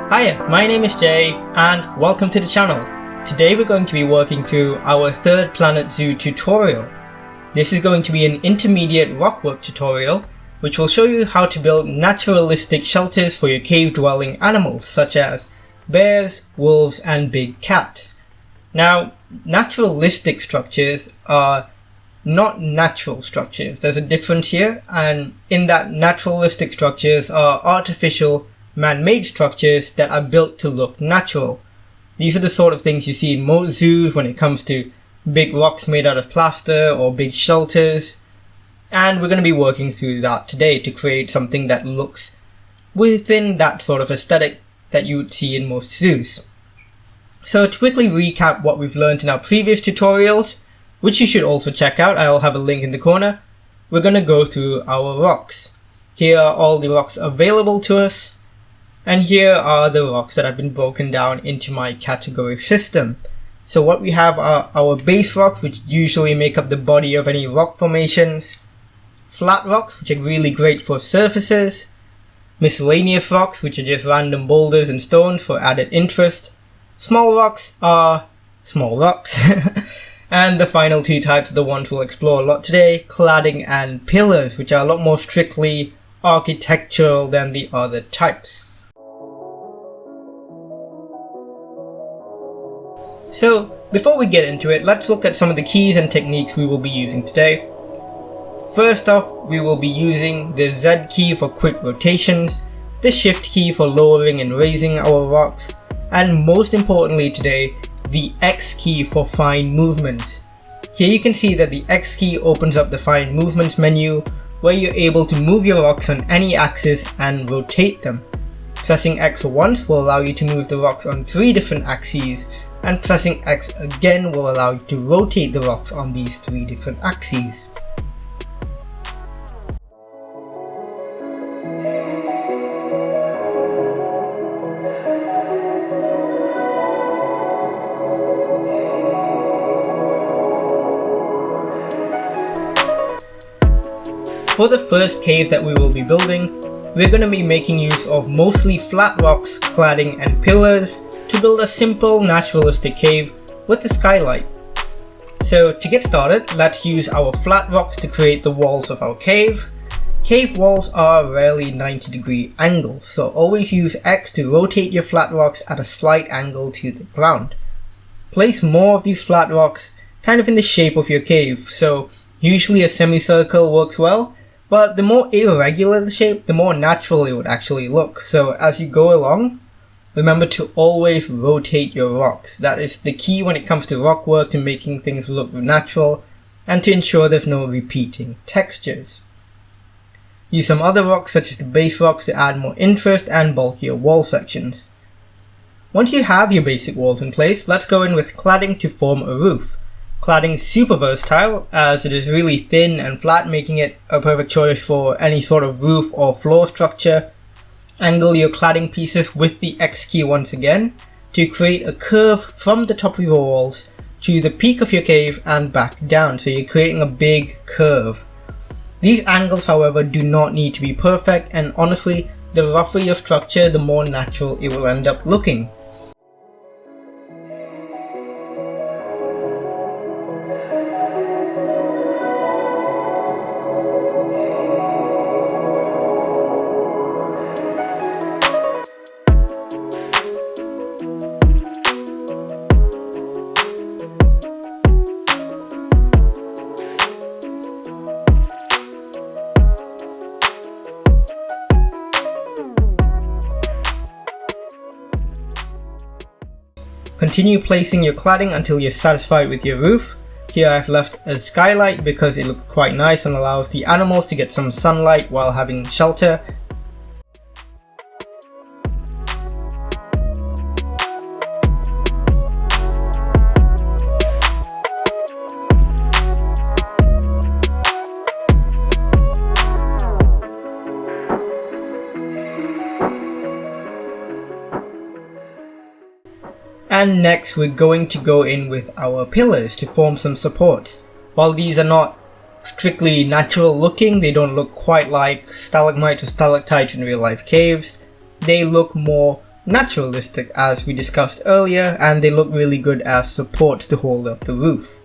Hiya, my name is Jay and welcome to the channel. Today we're going to be working through our third Planet Zoo tutorial. This is going to be an intermediate rockwork tutorial which will show you how to build naturalistic shelters for your cave dwelling animals such as bears, wolves and big cats. Now, naturalistic structures are not natural structures. There's a difference here, and in that naturalistic structures are artificial man-made structures that are built to look natural. These are the sort of things you see in most zoos when it comes to big rocks made out of plaster or big shelters, and we're going to be working through that today to create something that looks within that sort of aesthetic that you would see in most zoos. So to quickly recap what we've learned in our previous tutorials, which you should also check out, I'll have a link in the corner, we're going to go through our rocks. Here are all the rocks available to us, and here are the rocks that have been broken down into my category system. So what we have are our base rocks, which usually make up the body of any rock formations, flat rocks, which are really great for surfaces, miscellaneous rocks, which are just random boulders and stones for added interest, small rocks are small rocks, and the final two types are the ones we'll explore a lot today, cladding and pillars, which are a lot more strictly architectural than the other types. So, before we get into it, let's look at some of the keys and techniques we will be using today. First off, we will be using the Z key for quick rotations, the Shift key for lowering and raising our rocks, and most importantly today, the X key for fine movements. Here you can see that the X key opens up the fine movements menu where you're able to move your rocks on any axis and rotate them. Pressing X once will allow you to move the rocks on 3 different axes, and pressing X again will allow you to rotate the rocks on these 3 different axes. For the first cave that we will be building, we're going to be making use of mostly flat rocks, cladding and pillars to build a simple naturalistic cave with a skylight. So to get started, let's use our flat rocks to create the walls of our cave. Cave walls are rarely 90-degree angles, so always use X to rotate your flat rocks at a slight angle to the ground. Place more of these flat rocks kind of in the shape of your cave, so usually a semicircle works well, but the more irregular the shape, the more natural it would actually look. So as you go along, remember to always rotate your rocks. That is the key when it comes to rock work, to making things look natural and to ensure there's no repeating textures. Use some other rocks such as the base rocks to add more interest and bulkier wall sections. Once you have your basic walls in place, let's go in with cladding to form a roof. Cladding is super versatile as it is really thin and flat, making it a perfect choice for any sort of roof or floor structure. Angle your cladding pieces with the X key once again to create a curve from the top of your walls to the peak of your cave and back down, so you're creating a big curve. These angles, however, do not need to be perfect, and honestly, the rougher your structure, the more natural it will end up looking. Continue placing your cladding until you're satisfied with your roof. Here I've left a skylight because it looks quite nice and allows the animals to get some sunlight while having shelter. And next we're going to go in with our pillars to form some supports. While these are not strictly natural looking, they don't look quite like stalagmites or stalactites in real life caves, they look more naturalistic as we discussed earlier, and they look really good as supports to hold up the roof.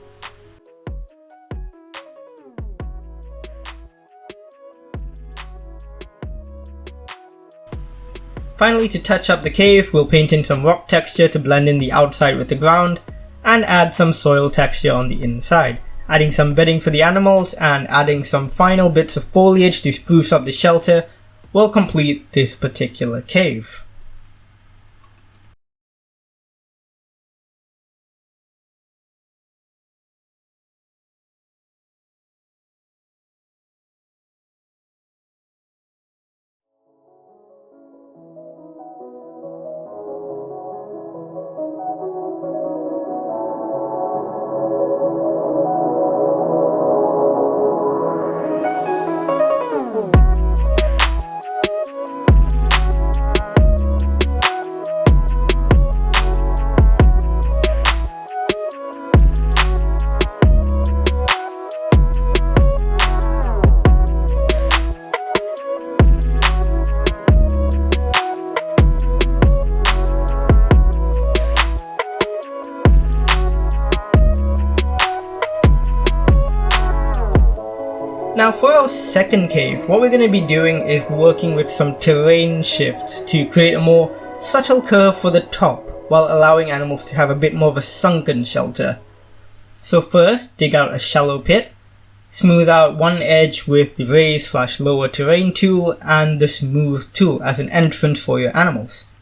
Finally, to touch up the cave, we'll paint in some rock texture to blend in the outside with the ground, and add some soil texture on the inside, adding some bedding for the animals and adding some final bits of foliage to spruce up the shelter will complete this particular cave. Now for our second cave, what we're going to be doing is working with some terrain shifts to create a more subtle curve for the top while allowing animals to have a bit more of a sunken shelter. So first, dig out a shallow pit, smooth out one edge with the raise/lower terrain tool and the smooth tool as an entrance for your animals.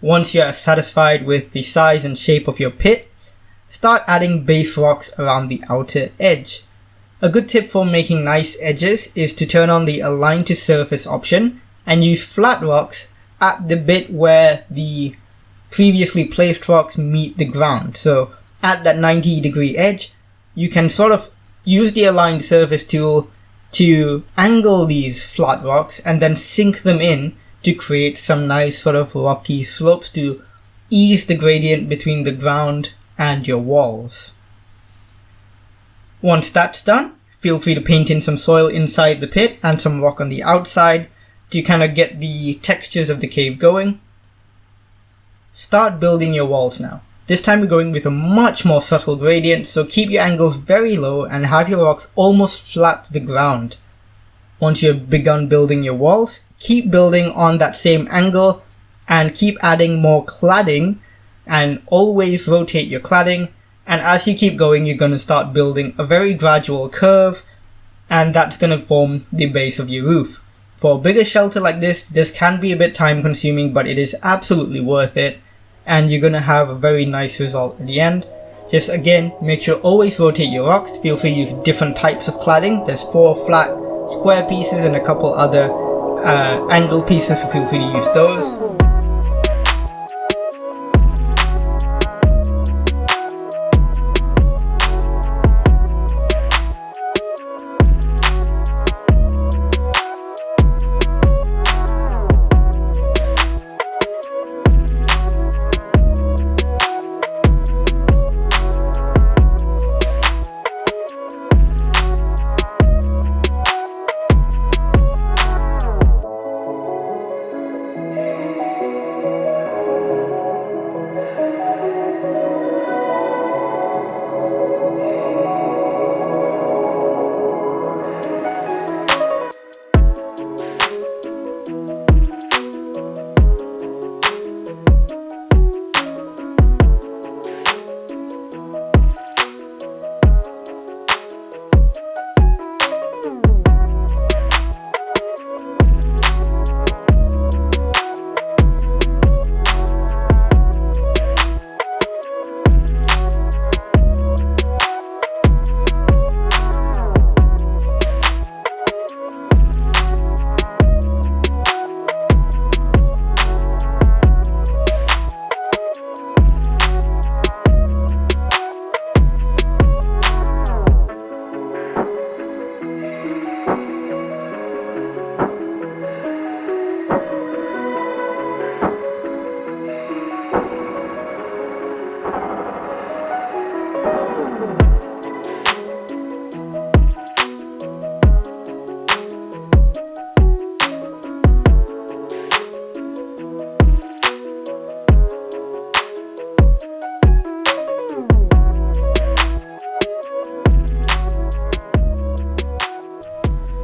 Once you are satisfied with the size and shape of your pit, start adding base rocks around the outer edge. A good tip for making nice edges is to turn on the align to surface option and use flat rocks at the bit where the previously placed rocks meet the ground. So at that 90-degree edge, you can sort of use the align surface tool to angle these flat rocks and then sink them in to create some nice sort of rocky slopes to ease the gradient between the ground and your walls. Once that's done, feel free to paint in some soil inside the pit and some rock on the outside to kind of get the textures of the cave going. Start building your walls now. This time we're going with a much more subtle gradient, so keep your angles very low and have your rocks almost flat to the ground. Once you've begun building your walls, keep building on that same angle and keep adding more cladding, and always rotate your cladding. And as you keep going, you're going to start building a very gradual curve, and that's going to form the base of your roof. For a bigger shelter like this can be a bit time consuming, but it is absolutely worth it, and you're going to have a very nice result at the end. Just again, make sure always rotate your rocks. Feel free to use different types of cladding. There's 4 flat square pieces and a couple other angled pieces, so feel free to use those.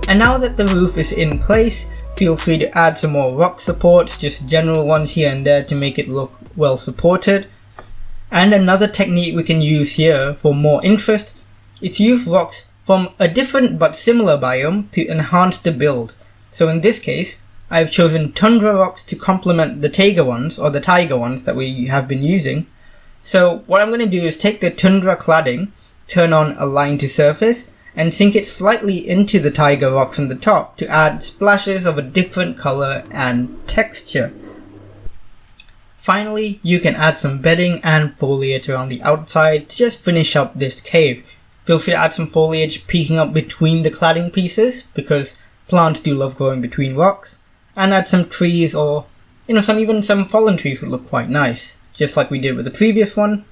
And now that the roof is in place, feel free to add some more rock supports, just general ones here and there to make it look well supported. And another technique we can use here for more interest is to use rocks from a different but similar biome to enhance the build. So in this case, I've chosen tundra rocks to complement the taiga ones, or the taiga ones that we have been using. So what I'm going to do is take the tundra cladding, turn on align to surface, and sink it slightly into the taiga rocks on the top to add splashes of a different color and texture. Finally, you can add some bedding and foliage around the outside to just finish up this cave. Feel free to add some foliage peeking up between the cladding pieces, because plants do love growing between rocks, and add some trees, or even some fallen trees would look quite nice, just like we did with the previous one.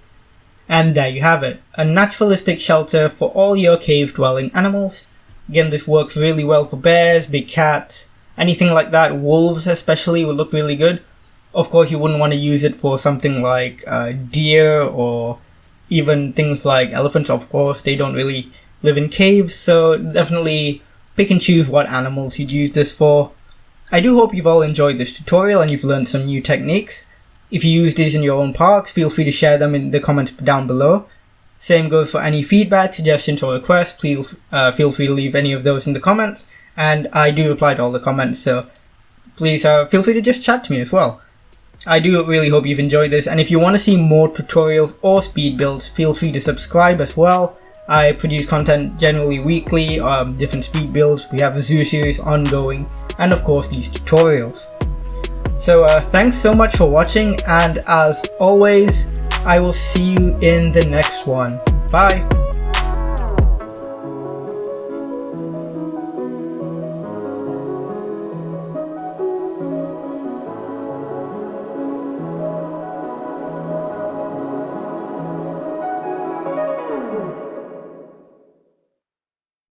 And there you have it, a naturalistic shelter for all your cave dwelling animals. Again, this works really well for bears, big cats, anything like that. Wolves especially would look really good. Of course, you wouldn't want to use it for something like deer, or even things like elephants. Of course, they don't really live in caves, so definitely pick and choose what animals you'd use this for. I do hope you've all enjoyed this tutorial and you've learned some new techniques. If you use these in your own parks, feel free to share them in the comments down below. Same goes for any feedback, suggestions or requests. Please feel free to leave any of those in the comments, and I do reply to all the comments, so please feel free to just chat to me as well. I do really hope you've enjoyed this, and if you want to see more tutorials or speed builds, feel free to subscribe as well. I produce content generally weekly, different speed builds. We have a zoo series ongoing, and of course these tutorials. So thanks so much for watching, and as always, I will see you in the next one. Bye!